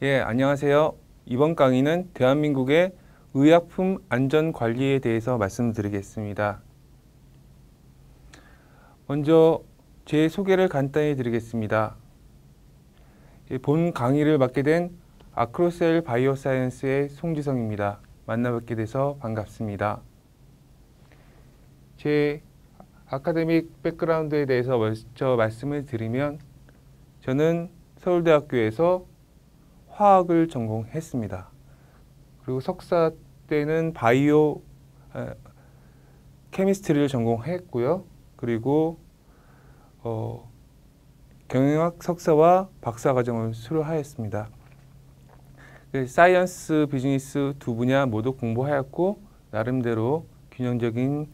안녕하세요. 이번 강의는 대한민국의 의약품 안전 관리에 대해서 말씀드리겠습니다. 먼저 제 소개를 간단히 드리겠습니다. 본 강의를 맡게 된 아크로셀 바이오사이언스의 송지성입니다. 만나뵙게 돼서 반갑습니다. 제 아카데믹 백그라운드에 대해서 먼저 말씀을 드리면 저는 서울대학교에서 화학을 전공했습니다. 그리고 석사 때는 바이오 케미스트리를 전공했고요. 그리고 경영학 석사와 박사 과정을 수료하였습니다. 사이언스, 비즈니스 두 분야 모두 공부하였고 나름대로 균형적인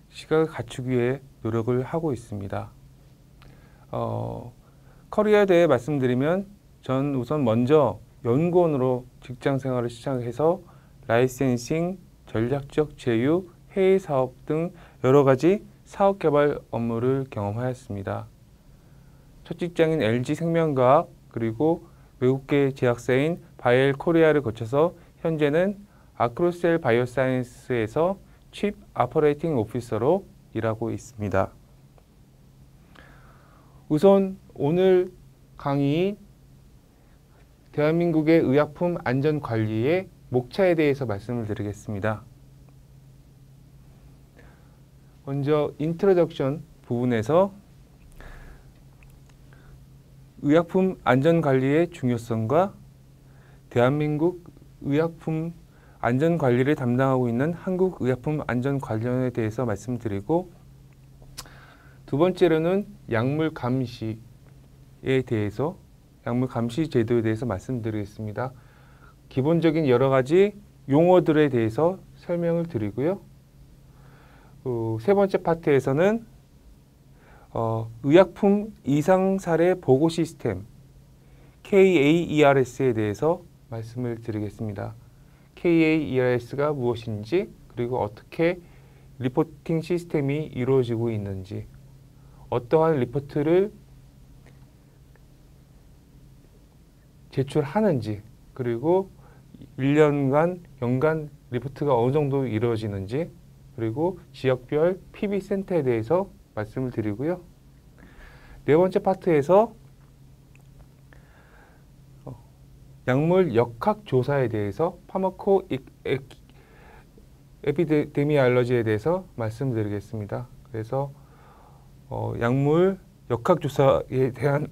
시각을 갖추기 위해 노력을 하고 있습니다. 커리어에 대해 말씀드리면 전 우선 먼저 연구원으로 직장 생활을 시작해서 라이센싱, 전략적 제휴, 해외 사업 등 여러 가지 사업 개발 업무를 경험하였습니다. 첫 직장인 LG생명과학 그리고 외국계 제약사인 바이엘 코리아를 거쳐서 현재는 아크로셀 바이오사이언스에서 칩 오퍼레이팅 오피서로 일하고 있습니다. 우선 오늘 강의인 대한민국의 의약품 안전관리의 목차에 대해서 말씀을 드리겠습니다. 먼저 인트로덕션 부분에서 의약품 안전관리의 중요성과 대한민국 의약품 안전관리를 담당하고 있는 한국의약품안전관리원에 대해서 말씀드리고, 두 번째로는 약물 감시에 대해서 약물 감시 제도에 대해서 말씀드리겠습니다. 기본적인 여러 가지 용어들에 대해서 설명을 드리고요. 세 번째 파트에서는 의약품 이상 사례 보고 시스템 KAERS에 대해서 말씀을 드리겠습니다. KAERS가 무엇인지, 그리고 어떻게 리포팅 시스템이 이루어지고 있는지, 어떠한 리포트를 제출하는지, 그리고 1년간 연간 리포트가 어느 정도 이루어지는지, 그리고 지역별 PB센터에 대해서 말씀을 드리고요. 네 번째 파트에서 약물 역학조사에 대해서 파마코 에피데미알러지에 대해서 말씀드리겠습니다. 그래서 약물 역학조사에 대한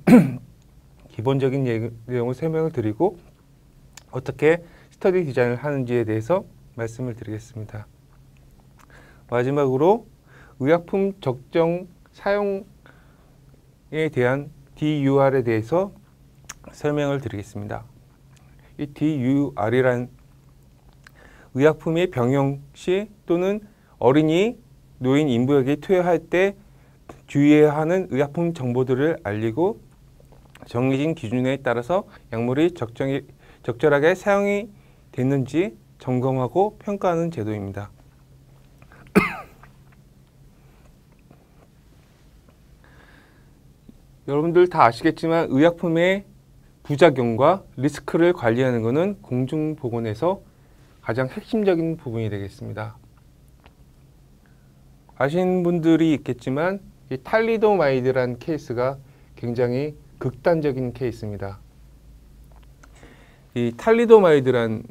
기본적인 내용을 설명을 드리고 어떻게 스터디 디자인을 하는지에 대해서 말씀을 드리겠습니다. 마지막으로 의약품 적정 사용에 대한 DUR에 대해서 설명을 드리겠습니다. 이 DUR이란 의약품이 병용 시 또는 어린이, 노인, 인부에게 투여할 때 주의해야 하는 의약품 정보들을 알리고 정해진 기준에 따라서 약물이 적절하게 사용이 됐는지 점검하고 평가하는 제도입니다. 여러분들 다 아시겠지만 의약품의 부작용과 리스크를 관리하는 것은 공중보건에서 가장 핵심적인 부분이 되겠습니다. 아시는 분들이 있겠지만 이 탈리도마이드란 케이스가 굉장히 극단적인 케이스입니다. 이 탈리도마이드란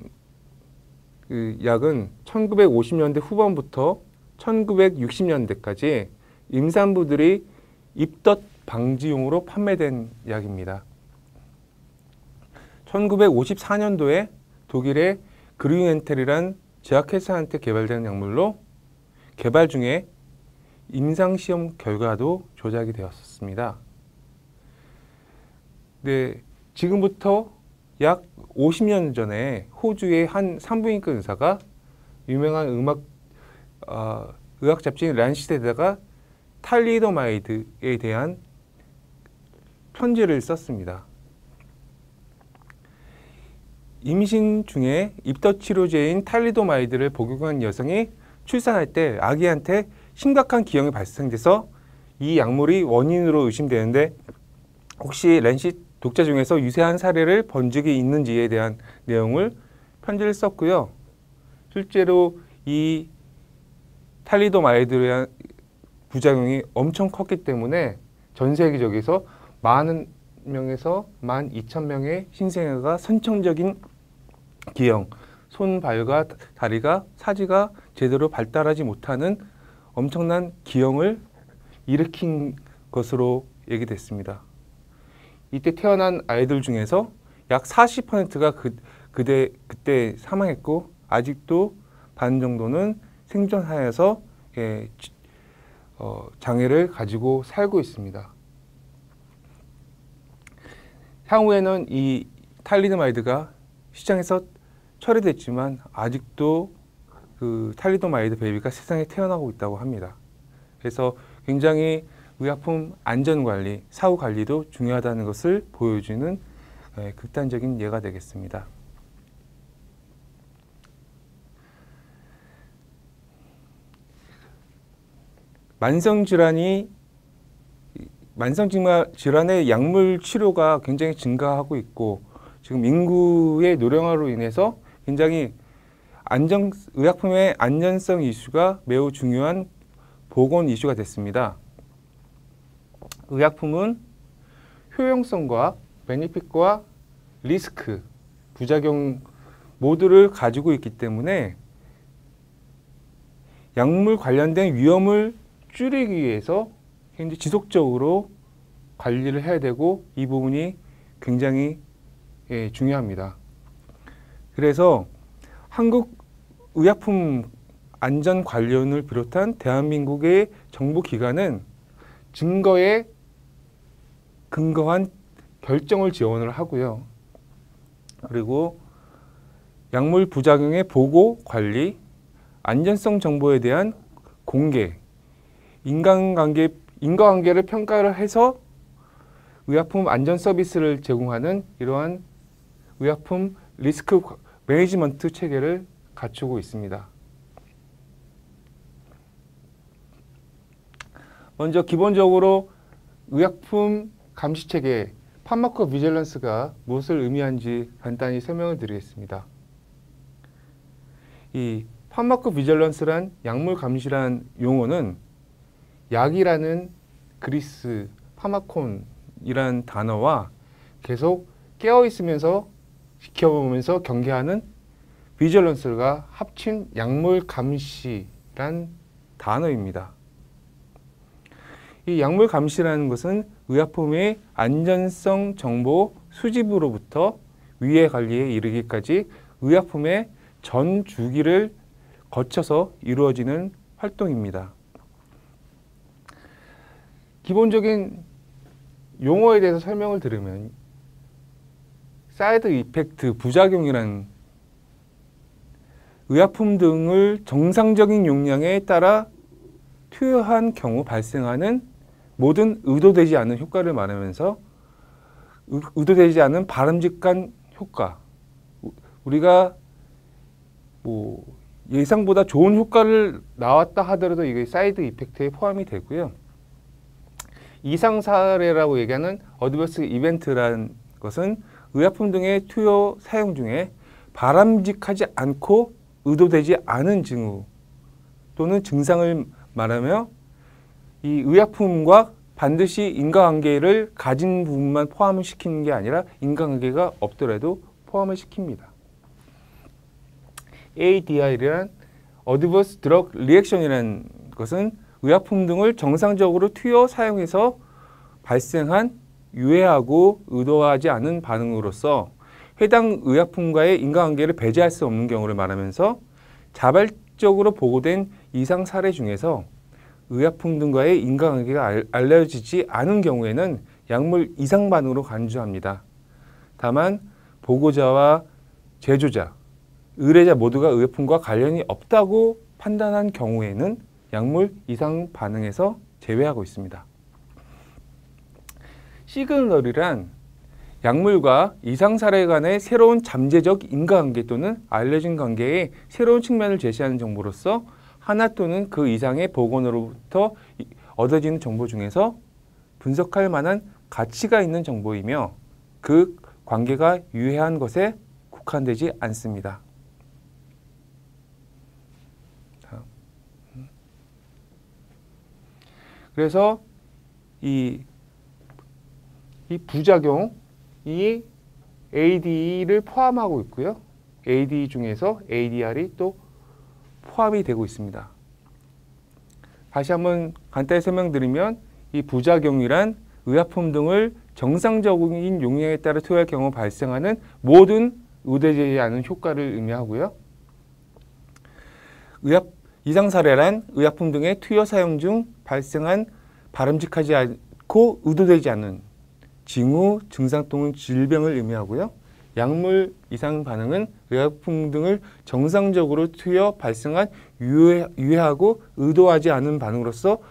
그 약은 1950년대 후반부터 1960년대까지 임산부들이 입덧 방지용으로 판매된 약입니다. 1954년도에 독일의 그류넨텔이란 제약회사한테 개발된 약물로 개발 중에 임상시험 결과도 조작이 되었습니다. 네, 지금부터 약 50년 전에 호주의 한 산부인과 의사가 유명한 의학 잡지인 란시트에다가 탈리도마이드에 대한 편지를 썼습니다. 임신 중에 입덧 치료제인 탈리도마이드를 복용한 여성이 출산할 때 아기한테 심각한 기형이 발생돼서 이 약물이 원인으로 의심되는데 혹시 란시트 독자 중에서 유사한 사례를 본 적이 있는지에 대한 내용을 편지를 썼고요. 실제로 이 탈리도마이드의 부작용이 엄청 컸기 때문에 전 세계적에서 10,000명에서 12,000명의 신생아가 선천적인 기형, 손, 발과 다리가, 사지가 제대로 발달하지 못하는 엄청난 기형을 일으킨 것으로 얘기됐습니다. 이때 태어난 아이들 중에서 약 40%가 그때 사망했고 아직도 반 정도는 생존하여서 장애를 가지고 살고 있습니다. 향후에는 이 탈리도마이드가 시장에서 처리됐지만 아직도 그 탈리도마이드 베이비가 세상에 태어나고 있다고 합니다. 그래서 굉장히 의약품 안전관리, 사후관리도 중요하다는 것을 보여주는 극단적인 예가 되겠습니다. 만성질환의 약물 치료가 굉장히 증가하고 있고 지금 인구의 노령화로 인해서 굉장히 의약품의 안전성 이슈가 매우 중요한 보건 이슈가 됐습니다. 의약품은 효용성과 베니핏과 리스크, 부작용 모두를 가지고 있기 때문에 약물 관련된 위험을 줄이기 위해서 굉장히 지속적으로 관리를 해야 되고 이 부분이 굉장히 중요합니다. 그래서 한국의약품안전관리원을 비롯한 대한민국의 정부기관은 증거에 근거한 결정을 지원을 하고요. 그리고 약물 부작용의 보고, 관리, 안전성 정보에 대한 공개, 인과관계를 평가를 해서 의약품 안전 서비스를 제공하는 이러한 의약품 리스크 매니지먼트 체계를 갖추고 있습니다. 먼저 기본적으로 의약품 감시 체계 파마코 비질런스가 무엇을 의미하는지 간단히 설명을 드리겠습니다. 이 파마코 비질런스란 약물 감시란 용어는 약이라는 그리스 파마콘이란 단어와 계속 깨어 있으면서 지켜보면서 경계하는 비질런스가 합친 약물 감시란 단어입니다. 이 약물 감시라는 것은 의약품의 안전성 정보 수집으로부터 위해 관리에 이르기까지 의약품의 전 주기를 거쳐서 이루어지는 활동입니다. 기본적인 용어에 대해서 설명을 드리면 사이드 이펙트, 부작용이란 의약품 등을 정상적인 용량에 따라 투여한 경우 발생하는 모든 의도되지 않은 효과를 말하면서 의도되지 않은 바람직한 효과, 우리가 예상보다 좋은 효과를 나왔다 하더라도 이게 사이드 이펙트에 포함이 되고요. 이상 사례라고 얘기하는 어드버스 이벤트라는 것은 의약품 등의 투여 사용 중에 바람직하지 않고 의도되지 않은 징후 또는 증상을 말하며 이 의약품과 반드시 인과관계를 가진 부분만 포함을 시키는 게 아니라 인과관계가 없더라도 포함을 시킵니다. ADR이란 Adverse Drug Reaction이라는 것은 의약품 등을 정상적으로 투여 사용해서 발생한 유해하고 의도하지 않은 반응으로서 해당 의약품과의 인과관계를 배제할 수 없는 경우를 말하면서 자발적으로 보고된 이상 사례 중에서 의약품 등과의 인과관계가 알려지지 않은 경우에는 약물 이상 반응으로 간주합니다. 다만 보고자와 제조자, 의뢰자 모두가 의약품과 관련이 없다고 판단한 경우에는 약물 이상 반응에서 제외하고 있습니다. 시그널이란 약물과 이상 사례 간의 새로운 잠재적 인과관계 또는 알려진 관계의 새로운 측면을 제시하는 정보로서 하나 또는 그 이상의 보건으로부터 얻어지는 정보 중에서 분석할 만한 가치가 있는 정보이며 그 관계가 유해한 것에 국한되지 않습니다. 그래서 이 부작용이 AD를 포함하고 있고요. AD 중에서 ADR이 또 포함이 되고 있습니다. 다시 한번 간단히 설명드리면 이 부작용이란 의약품 등을 정상적인 용량에 따라 투여할 경우 발생하는 모든 의도되지 않은 효과를 의미하고요. 이상 사례란 의약품 등의 투여 사용 중 발생한 바람직하지 않고 의도되지 않은 징후, 증상 또는 질병을 의미하고요. 약물 이상 반응은 의약품 등을 정상적으로 투여 발생한 유해하고 의도하지 않은 반응으로서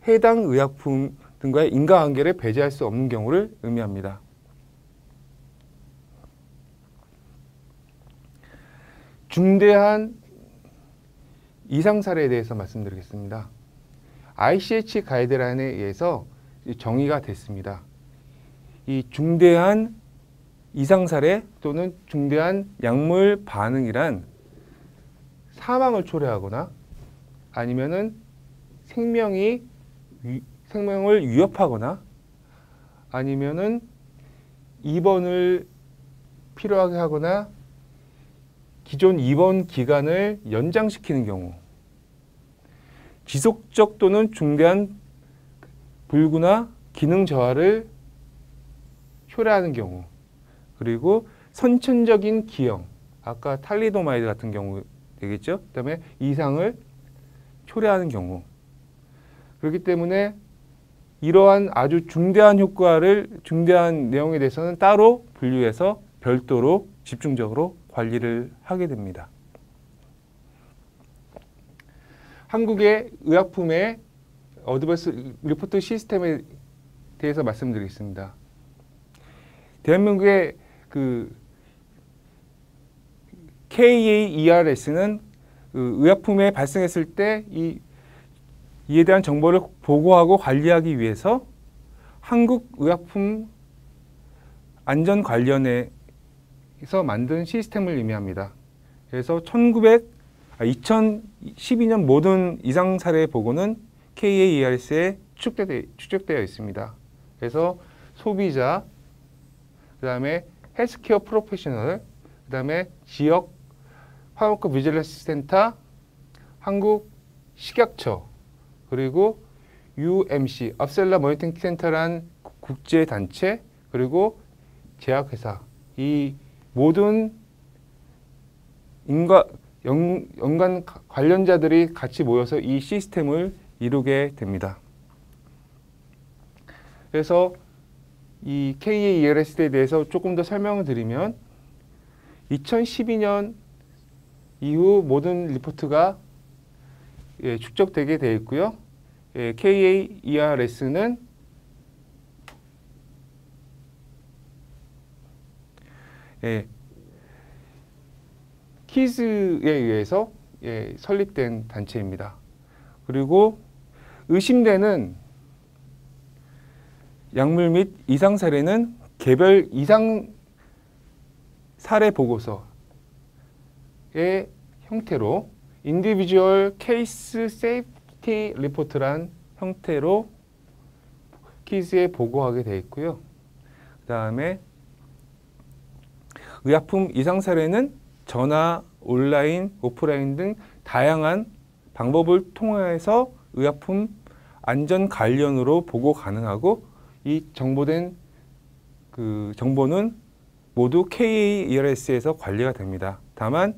해당 의약품 등과의 인과관계를 배제할 수 없는 경우를 의미합니다. 중대한 이상 사례에 대해서 말씀드리겠습니다. ICH 가이드라인에 의해서 정의가 됐습니다. 이 중대한 이상 사례 또는 중대한 약물 반응이란 사망을 초래하거나 아니면은 생명을 위협하거나 아니면은 입원을 필요하게 하거나 기존 입원 기간을 연장시키는 경우, 지속적 또는 중대한 불구나 기능 저하를 초래하는 경우, 그리고 선천적인 기형, 아까 탈리도마이드 같은 경우 되겠죠. 그 다음에 이상을 초래하는 경우. 그렇기 때문에 이러한 아주 중대한 내용에 대해서는 따로 분류해서 별도로 집중적으로 관리를 하게 됩니다. 한국의 의약품의 어드밴스 리포트 시스템에 대해서 말씀드리겠습니다. 대한민국의 그 KAERS는 의약품에 발생했을 때 이에 대한 정보를 보고하고 관리하기 위해서 한국의약품 안전관련회에서 만든 시스템을 의미합니다. 그래서 2012년 모든 이상 사례 보고는 KAERS에 축적되어 있습니다. 그래서 소비자, 그 다음에 헬스케어 프로페셔널, 그 다음에 지역 파마코 비질런스 센터, 한국 식약처, 그리고 UMC, 업셀러 모니터링 센터라는 국제단체, 그리고 제약회사, 이 모든 연관 관련자들이 같이 모여서 이 시스템을 이루게 됩니다. 그래서 이 KAERS에 대해서 조금 더 설명을 드리면 2012년 이후 모든 리포트가 축적되게 되어 있고요. KAERS는 키즈에 의해서 설립된 단체입니다. 그리고 의심되는 약물 및 이상 사례는 개별 이상 사례 보고서의 형태로 Individual Case Safety Report란 형태로 키즈에 보고하게 되어 있고요. 그 다음에 의약품 이상 사례는 전화, 온라인, 오프라인 등 다양한 방법을 통해서 의약품 안전 관련으로 보고 가능하고 이 정보는 모두 KAERS에서 관리가 됩니다. 다만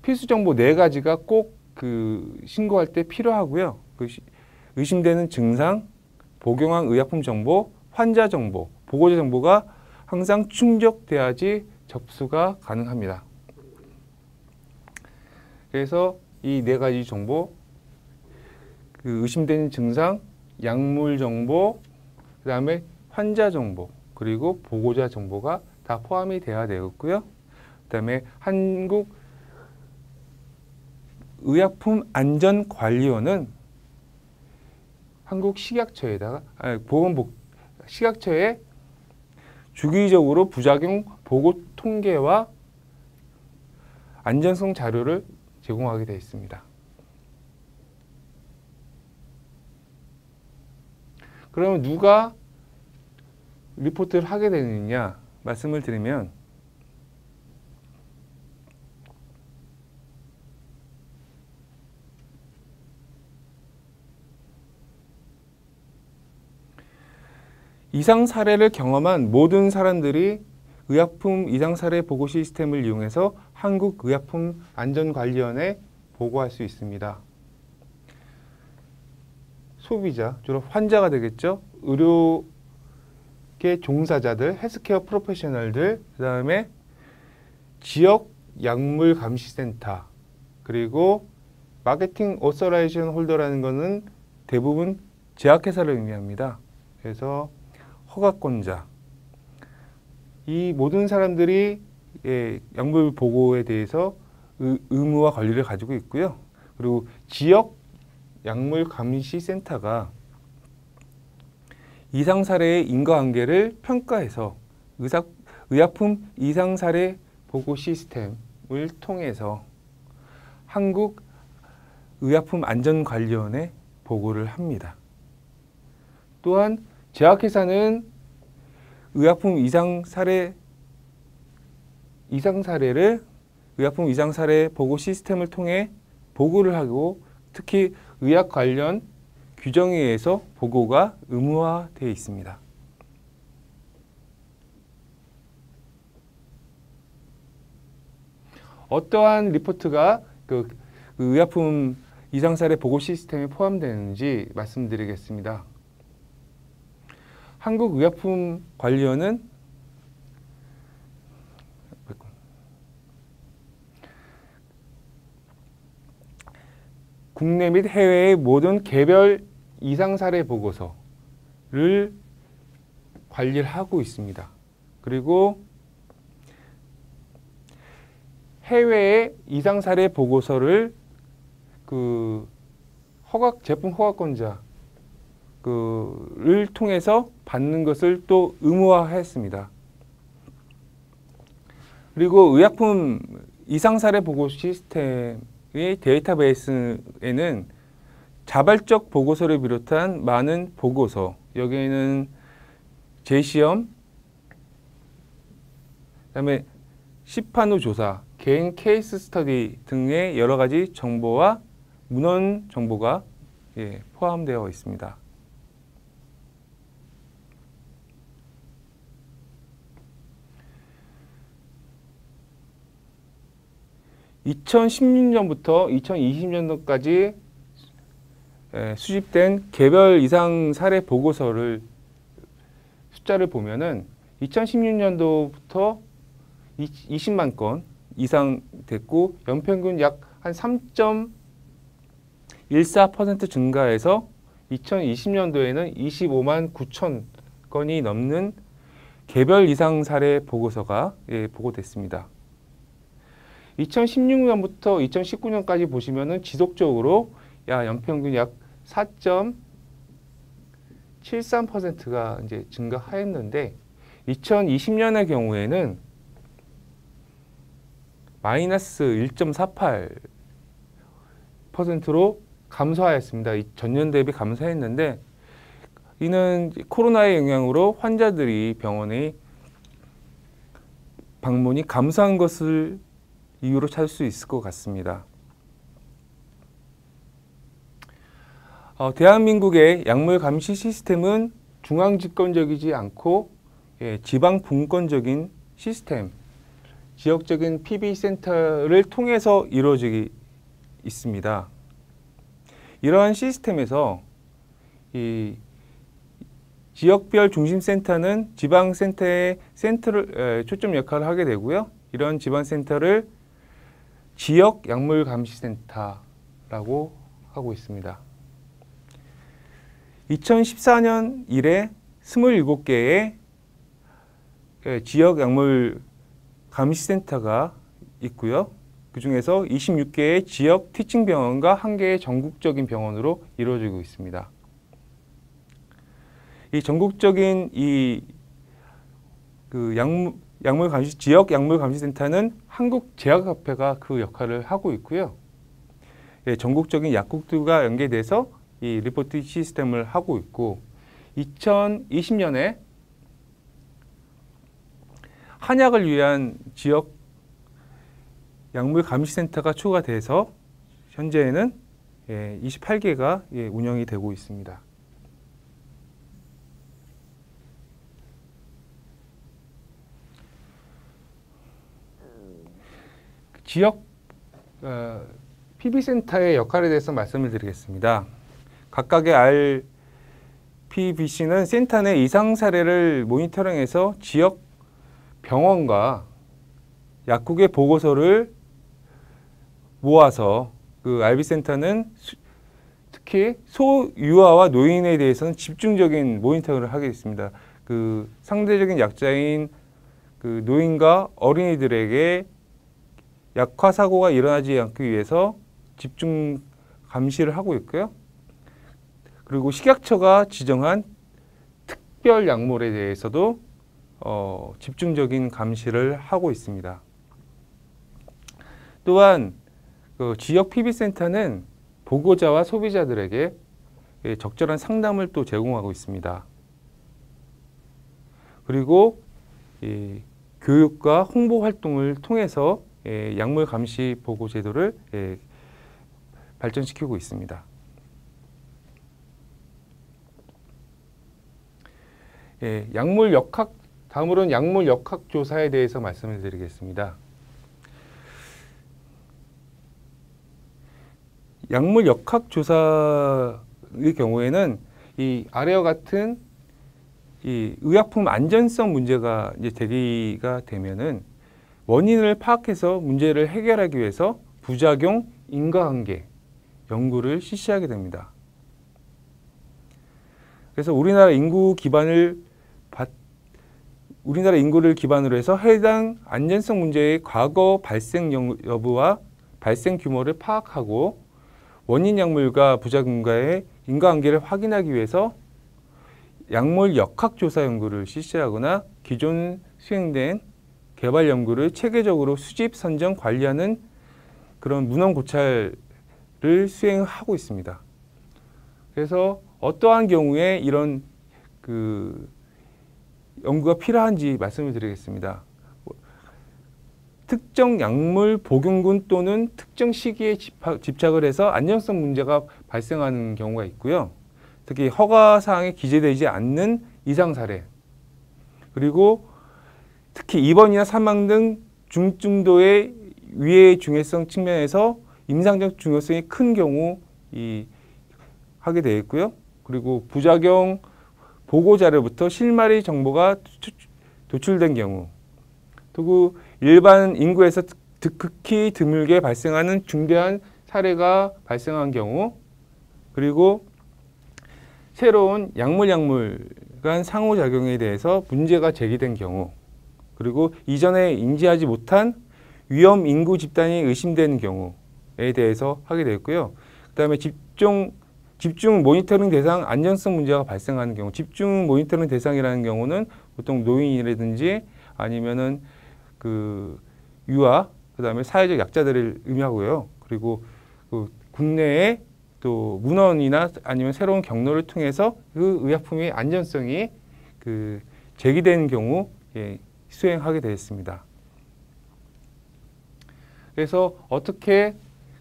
필수 정보 4가지가 꼭 신고할 때 필요하고요. 의심되는 증상, 복용한 의약품 정보, 환자 정보, 보고자 정보가 항상 충족돼야지 접수가 가능합니다. 그래서 이 4가지 정보, 의심되는 증상, 약물 정보, 그 다음에 환자 정보, 그리고 보고자 정보가 다 포함이 되어야 되었고요. 그 다음에 한국 의약품안전관리원은 한국 식약처에다가 식약처에 주기적으로 부작용 보고 통계와 안전성 자료를 제공하게 되어 있습니다. 그러면 누가 리포트를 하게 되느냐 말씀을 드리면 이상 사례를 경험한 모든 사람들이 의약품 이상 사례 보고 시스템을 이용해서 한국의약품안전관리원에 보고할 수 있습니다. 소비자, 주로 환자가 되겠죠. 의료계 종사자들, 헬스케어 프로페셔널들, 그 다음에 지역 약물 감시센터, 그리고 마케팅 오서라이션 홀더라는 것은 대부분 제약회사를 의미합니다. 그래서 허가권자, 이 모든 사람들이 약물 보고에 대해서 의무와 권리를 가지고 있고요. 그리고 지역 약물 감시 센터가 이상 사례의 인과관계를 평가해서 의약품 이상 사례 보고 시스템을 통해서 한국의약품안전관리원에 보고를 합니다. 또한 제약회사는 의약품 이상 사례를 의약품 이상 사례 보고 시스템을 통해 보고를 하고 특히 의약 관련 규정에 의해서 보고가 의무화되어 있습니다. 어떠한 리포트가 그 의약품 이상 사례 보고 시스템에 포함되는지 말씀드리겠습니다. 한국의약품관리원은 국내 및 해외의 모든 개별 이상 사례 보고서를 관리를 하고 있습니다. 그리고 해외의 이상 사례 보고서를 제품 허가권자 를 통해서 받는 것을 또 의무화했습니다. 그리고 의약품 이상 사례 보고 시스템의 데이터베이스에는 자발적 보고서를 비롯한 많은 보고서, 여기에는 재시험, 그다음에 시판 후 조사, 개인 케이스 스터디 등의 여러 가지 정보와 문헌 정보가 포함되어 있습니다. 2016년부터 2020년도까지 수집된 개별 이상 사례 보고서를 숫자를 보면은 2016년도부터 20만 건 이상 됐고 연평균 약 한 3.14% 증가해서 2020년도에는 25만 9천 건이 넘는 개별 이상 사례 보고서가 보고됐습니다. 2016년부터 2019년까지 보시면은 지속적으로 연평균 약 4.73%가 이제 증가하였는데 2020년의 경우에는 마이너스 1.48%로 감소하였습니다. 전년 대비 감소했는데 이는 코로나의 영향으로 환자들이 병원에 방문이 감소한 것을 이유로 찾을 수 있을 것 같습니다. 대한민국의 약물 감시 시스템은 중앙 집권적이지 않고 지방 분권적인 시스템, 지역적인 PB센터를 통해서 이루어지고 있습니다. 이러한 시스템에서 이 지역별 중심센터는 지방센터의 초점 역할을 하게 되고요. 이런 지방센터를 지역 약물 감시센터라고 하고 있습니다. 2014년 이래 27개의 지역 약물 감시센터가 있고요. 그 중에서 26개의 지역 티칭 병원과 1개의 전국적인 병원으로 이루어지고 있습니다. 이 전국적인 이 그 약물 감시 지역 약물 감시센터는 한국제약협회가 그 역할을 하고 있고요. 예, 전국적인 약국들과 연계돼서 이 리포트 시스템을 하고 있고 2020년에 한약을 위한 지역 약물 감시센터가 추가돼서 현재는 28개가 운영이 되고 있습니다. 지역 PB센터의 역할에 대해서 말씀을 드리겠습니다. 각각의 RPBC는 센터 내 이상 사례를 모니터링해서 지역 병원과 약국의 보고서를 모아서 그 RB센터는 특히 소유아와 노인에 대해서는 집중적인 모니터링을 하게 있습니다. 그 상대적인 약자인 그 노인과 어린이들에게 약화 사고가 일어나지 않기 위해서 집중 감시를 하고 있고요. 그리고 식약처가 지정한 특별 약물에 대해서도 집중적인 감시를 하고 있습니다. 또한 그 지역 PB센터는 보고자와 소비자들에게 적절한 상담을 또 제공하고 있습니다. 그리고 이 교육과 홍보 활동을 통해서 약물 감시 보고 제도를 발전시키고 있습니다. 다음으로는 약물 역학 조사에 대해서 말씀을 드리겠습니다. 약물 역학 조사의 경우에는 이 아래와 같은 이 의약품 안전성 문제가 이제 제기가 되면은 원인을 파악해서 문제를 해결하기 위해서 부작용, 인과관계 연구를 실시하게 됩니다. 그래서 우리나라 인구를 기반으로 해서 해당 안전성 문제의 과거 발생 여부와 발생 규모를 파악하고 원인 약물과 부작용과의 인과관계를 확인하기 위해서 약물 역학조사 연구를 실시하거나 기존 수행된 개발 연구를 체계적으로 수집, 선정, 관리하는 그런 문헌 고찰을 수행하고 있습니다. 그래서 어떠한 경우에 이런 그 연구가 필요한지 말씀을 드리겠습니다. 특정 약물 복용군 또는 특정 시기에 집착을 해서 안전성 문제가 발생하는 경우가 있고요. 특히 허가사항에 기재되지 않는 이상 사례, 그리고 특히 입원이나 사망 등 중증도의 위해 중해성 측면에서 임상적 중요성이 큰 경우 하게 되어 있고요. 그리고 부작용 보고 자료부터 실마리 정보가 도출된 경우, 또 일반 인구에서 극히 드물게 발생하는 중대한 사례가 발생한 경우, 그리고 새로운 약물 간 상호작용에 대해서 문제가 제기된 경우, 그리고 이전에 인지하지 못한 위험 인구 집단이 의심되는 경우에 대해서 하게 되었고요. 그 다음에 집중 모니터링 대상 안전성 문제가 발생하는 경우, 집중 모니터링 대상이라는 경우는 보통 노인이라든지 아니면은 그 유아, 그 다음에 사회적 약자들을 의미하고요. 그리고 그 국내에 또 문헌이나 아니면 새로운 경로를 통해서 그 의약품의 안전성이 그 제기된 경우 수행하게 되었습니다. 그래서 어떻게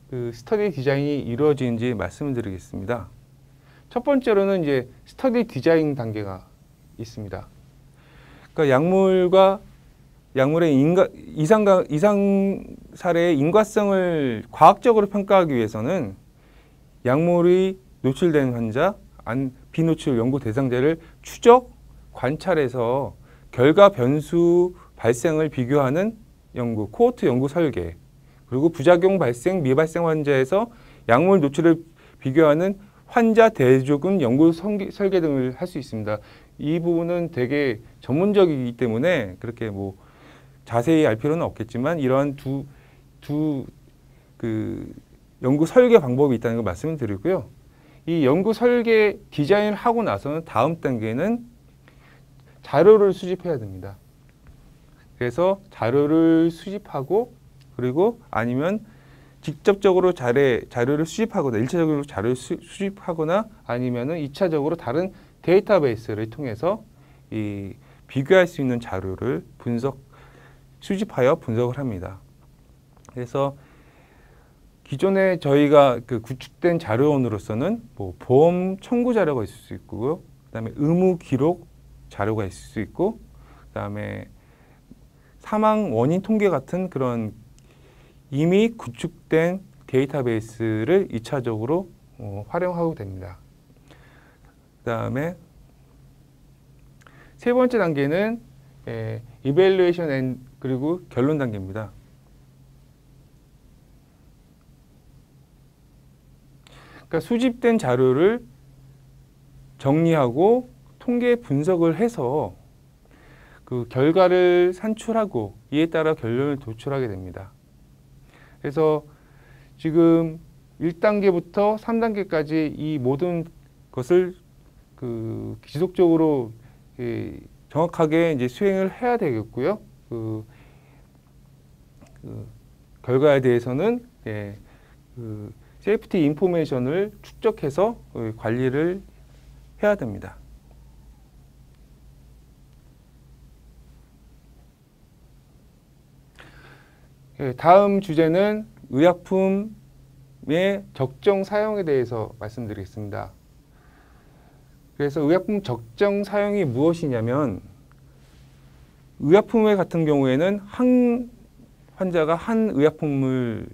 그 스터디 디자인이 이루어지는지 말씀을 드리겠습니다. 첫 번째로는 이제 스터디 디자인 단계가 있습니다. 그러니까 약물의 이상 사례의 인과성을 과학적으로 평가하기 위해서는 약물이 노출된 환자, 비노출 연구 대상자를 추적, 관찰해서 결과 변수 발생을 비교하는 연구, 코호트 연구 설계, 그리고 부작용 발생, 미발생 환자에서 약물 노출을 비교하는 환자 대조군 연구 설계 등을 할 수 있습니다. 이 부분은 되게 전문적이기 때문에 그렇게 뭐 자세히 알 필요는 없겠지만 이러한 그 연구 설계 방법이 있다는 걸 말씀을 드리고요. 이 연구 설계 디자인을 하고 나서는 다음 단계는 자료를 수집해야 됩니다. 그래서 자료를 수집하고 그리고 아니면 직접적으로 자료를 수집하거나 1차적으로 자료를 수집하거나 아니면은 2차적으로 다른 데이터베이스를 통해서 이 비교할 수 있는 자료를 수집하여 분석을 합니다. 그래서 기존에 저희가 그 구축된 자료원으로서는 뭐 보험 청구 자료가 있을 수 있고요. 그다음에 의무 기록 자료가 있을 수 있고 그다음에 사망 원인 통계 같은 그런 이미 구축된 데이터베이스를 2차적으로 활용하고 됩니다. 그다음에 세 번째 단계는 이밸루에이션 앤 그리고 결론 단계입니다. 그러니까 수집된 자료를 정리하고 통계 분석을 해서 그 결과를 산출하고 이에 따라 결론을 도출하게 됩니다. 그래서 지금 1단계부터 3단계까지 이 모든 것을 그 지속적으로 정확하게 이제 수행을 해야 되겠고요. 그 결과에 대해서는 세이프티 인포메이션을 축적해서 관리를 해야 됩니다. 다음 주제는 의약품의 적정 사용에 대해서 말씀드리겠습니다. 그래서 의약품 적정 사용이 무엇이냐면 의약품 같은 경우에는 한 환자가 한 의약품을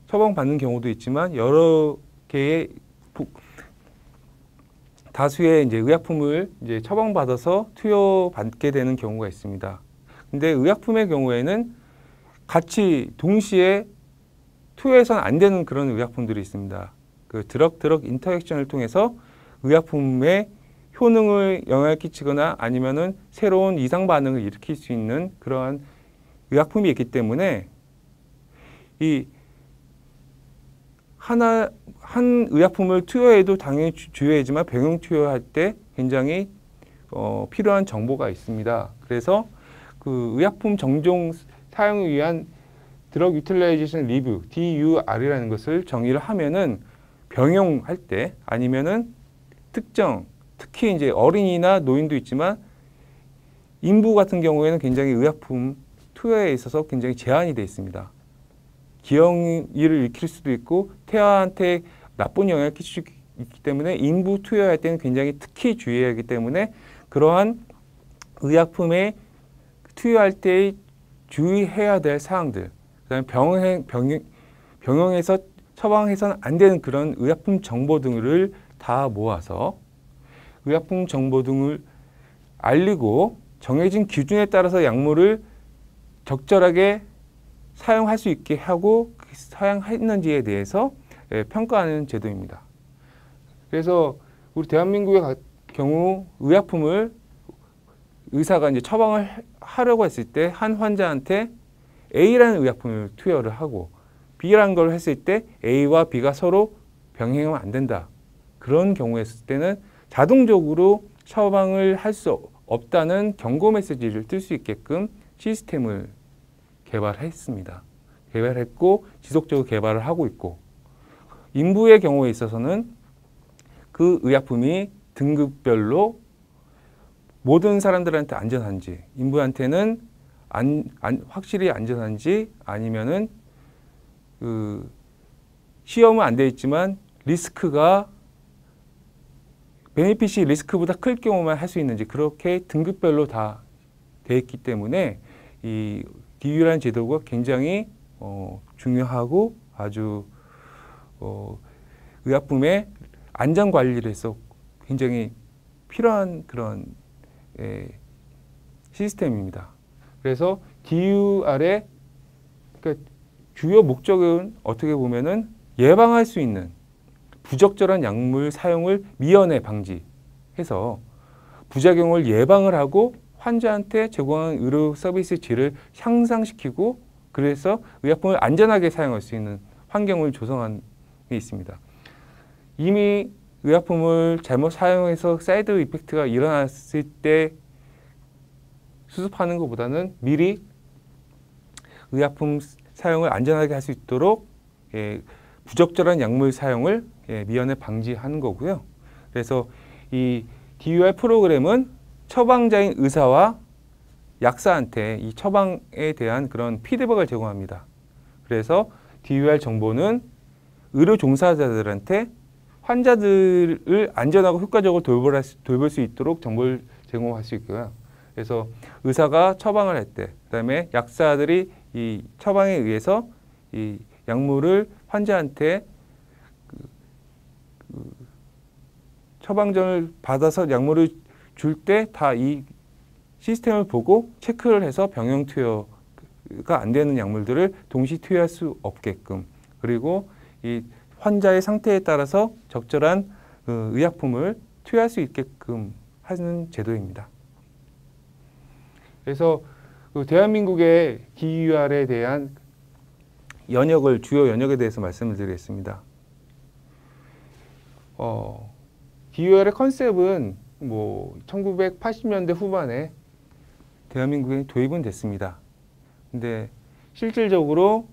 처방받는 경우도 있지만 여러 개의 다수의 이제 의약품을 이제 처방받아서 투여받게 되는 경우가 있습니다. 근데 의약품의 경우에는 같이 동시에 투여해서는 안 되는 그런 의약품들이 있습니다. 그 드럭 인터액션을 통해서 의약품의 효능을 영향을 끼치거나 아니면은 새로운 이상 반응을 일으킬 수 있는 그러한 의약품이 있기 때문에 이 한 의약품을 투여해도 당연히 주요하지만 병용 투여할 때 굉장히 필요한 정보가 있습니다. 그래서 그 의약품 정종 사용을 위한 드럭 유틸라이제이션 리뷰 DUR이라는 것을 정의를 하면은 병용할 때 아니면은 특히 이제 어린이나 노인도 있지만 인부 같은 경우에는 굉장히 의약품 투여에 있어서 굉장히 제한이 되어 있습니다. 기형을 일으킬 수도 있고 태아한테 나쁜 영향을 끼칠 수 있기 때문에 인부 투여할 때는 굉장히 특히 주의해야 하기 때문에 그러한 의약품에 투여할 때 주의해야 될 사항들, 그다음에 병용에서 처방해서는 안 되는 그런 의약품 정보 등을 다 모아서 의약품 정보 등을 알리고 정해진 기준에 따라서 약물을 적절하게 사용할 수 있게 하고 사용했는지에 대해서 평가하는 제도입니다. 그래서 우리 대한민국의 경우 의약품을 의사가 이제 처방을 하려고 했을 때 한 환자한테 A라는 의약품을 투여를 하고 B라는 걸 했을 때 A와 B가 서로 병행하면 안 된다. 그런 경우였을 때는 자동적으로 처방을 할 수 없다는 경고 메시지를 뜰 수 있게끔 시스템을 개발했고 지속적으로 개발을 하고 있고 인부의 경우에 있어서는 그 의약품이 등급별로 모든 사람들한테 안전한지 인부한테는 확실히 안전한지 아니면은 그 시험은 안 돼 있지만 리스크가 베네핏이 리스크보다 클 경우만 할 수 있는지 그렇게 등급별로 다 돼 있기 때문에 이 DU라는 제도가 굉장히 중요하고 아주 의약품의 안전 관리를 해서 굉장히 필요한 그런 시스템입니다. 그래서 DUR의 그러니까 주요 목적은 어떻게 보면은 예방할 수 있는 부적절한 약물 사용을 미연에 방지해서 부작용을 예방을 하고 환자한테 제공하는 의료 서비스 질을 향상시키고 그래서 의약품을 안전하게 사용할 수 있는 환경을 조성한 게 있습니다. 이미 의약품을 잘못 사용해서 사이드 이펙트가 일어났을 때 수습하는 것보다는 미리 의약품 사용을 안전하게 할 수 있도록 부적절한 약물 사용을 미연에 방지하는 거고요. 그래서 이 DUR 프로그램은 처방자인 의사와 약사한테 이 처방에 대한 그런 피드백을 제공합니다. 그래서 DUR 정보는 의료 종사자들한테 환자들을 안전하고 효과적으로 돌볼 수 있도록 정보를 제공할 수 있고요. 그래서 의사가 처방을 할 때, 그다음에 약사들이 이 처방에 의해서 이 약물을 환자한테 처방전을 받아서 약물을 줄 때 다 이 시스템을 보고 체크를 해서 병용 투여가 안 되는 약물들을 동시 투여할 수 없게끔, 그리고 이 환자의 상태에 따라서 적절한 의약품을 투여할 수 있게끔 하는 제도입니다. 그래서 대한민국의 DUR에 대한 주요 연역에 대해서 말씀을 드리겠습니다. DUR의 컨셉은 1980년대 후반에 대한민국에 도입은 됐습니다. 근데 실질적으로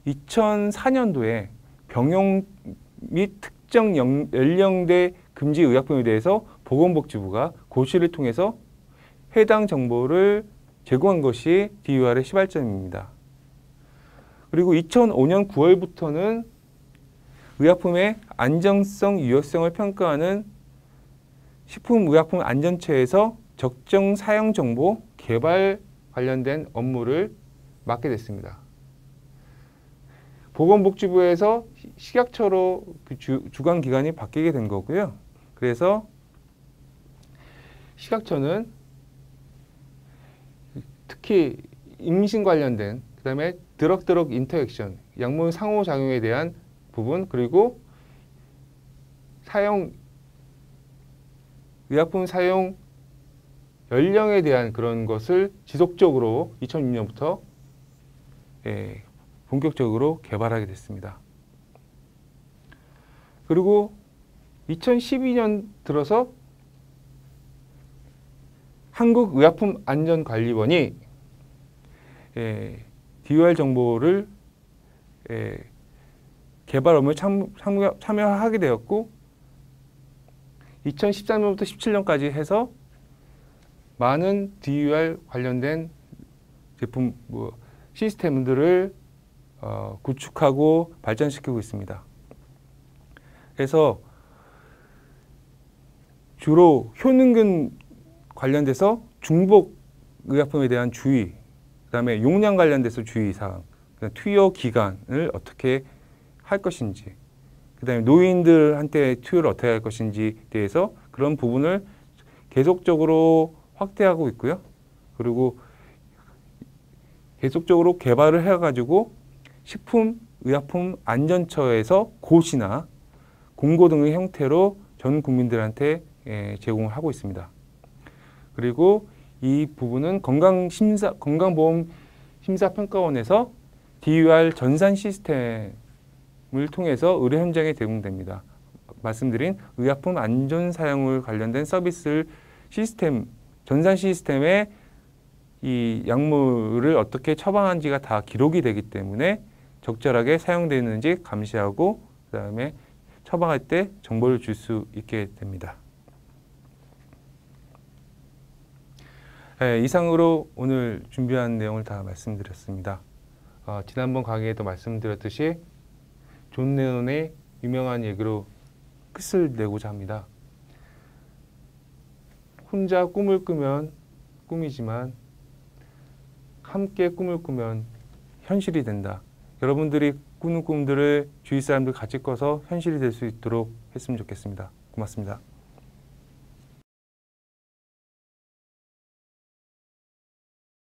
2004년도에 병용 및 특정 연령대 금지 의약품에 대해서 보건복지부가 고시를 통해서 해당 정보를 제공한 것이 DUR의 시발점입니다. 그리고 2005년 9월부터는 의약품의 안정성, 유효성을 평가하는 식품의약품안전처에서 적정 사용 정보 개발 관련된 업무를 맡게 됐습니다. 보건복지부에서 식약처로 주관 기관이 바뀌게 된 거고요. 그래서 식약처는 특히 임신 관련된, 그다음에 드럭 인터액션, 약물 상호작용에 대한 부분, 그리고 의약품 사용 연령에 대한 그런 것을 지속적으로 2006년부터 본격적으로 개발하게 됐습니다. 그리고 2012년 들어서 한국의약품안전관리원이 DUR 정보를 개발 업무에 참여하게 되었고, 2013년부터 17년까지 해서 많은 DUR 관련된 제품 시스템들을 구축하고 발전시키고 있습니다. 그래서 주로 효능균 관련돼서 중복 의약품에 대한 주의, 그다음에 용량 관련돼서 주의사항, 투여 기간을 어떻게 할 것인지, 그다음에 노인들한테 투여를 어떻게 할 것인지에 대해서 그런 부분을 계속적으로 확대하고 있고요. 그리고 계속적으로 개발을 해가지고 식품의약품안전처에서 고시나 공고 등의 형태로 전 국민들한테 제공을 하고 있습니다. 그리고 이 부분은 건강보험심사평가원에서 DUR 전산 시스템을 통해서 의료 현장에 제공됩니다. 말씀드린 의약품 안전 사용을 관련된 서비스 시스템, 전산 시스템에 이 약물을 어떻게 처방한지가 다 기록이 되기 때문에 적절하게 사용되는지 감시하고, 그다음에 처방할 때 정보를 줄 수 있게 됩니다. 이상으로 오늘 준비한 내용을 다 말씀드렸습니다. 지난번 강의에도 말씀드렸듯이 존 레논의 유명한 얘기로 끝을 내고자 합니다. 혼자 꿈을 꾸면 꿈이지만 함께 꿈을 꾸면 현실이 된다. 여러분들이 꾸는 꿈들을 주위 사람들 같이 꿔서 현실이 될 수 있도록 했으면 좋겠습니다. 고맙습니다.